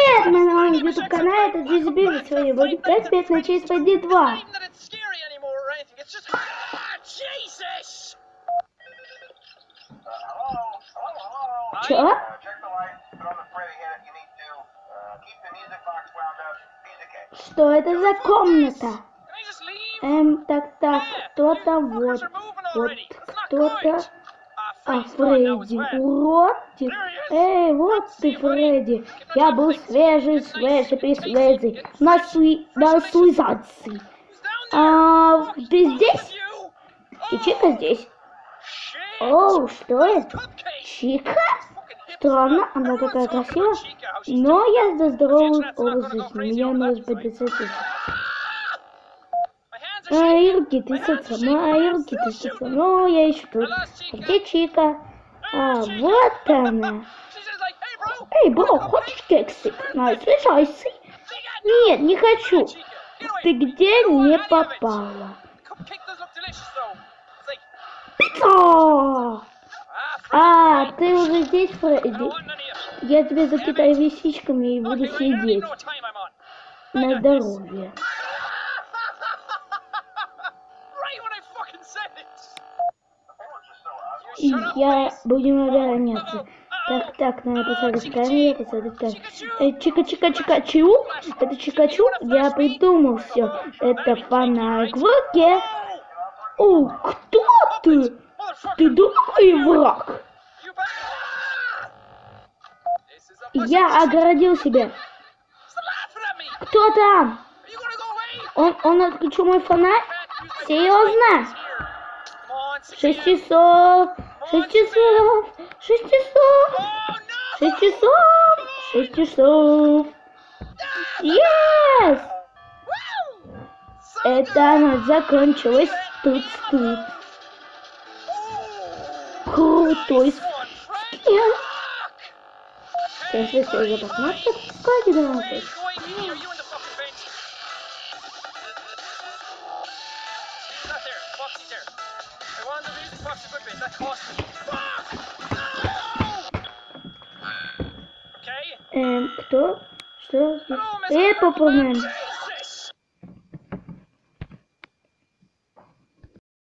Привет, мы на моем YouTube канале, это Джизби, сегодня будет 5 лет на честь Пойди 2. Чё? Что это за комната? Так, кто-то вот кто-то. А Фредди, уродик? Эй, вот ты, Фредди. Я был свежий, на суизации. Ты здесь? И Чика здесь. Оу, что это? Чика? Странно, она такая красивая. Но я за здоровый образ жизни. Меня может быть бессознательно. Мои руки трясутся. Ну, я ищу тут. Где Чика? Вот она. Эй, бро, хочешь кексик? Слышайся. Нет, не хочу. Ты где не попала? Пицца! Ты уже здесь, Фредди? Я тебе закидаю вещичками и буду сидеть. На здоровье. И будем обороняться. Так, надо посадить камеру, Чика-Чу? Это Чикачу? Я придумал все. Это фонарик в руке. О, кто ты? Ты думай, враг. Я огородил себя. Кто там? Он отключил мой фонарь? Серьезно? 6 часов. Yes! Это оно закончилось. Тут. Крутой скин. Сейчас вы уже посмотрите, сколько донатов. Кто? Что? Папа,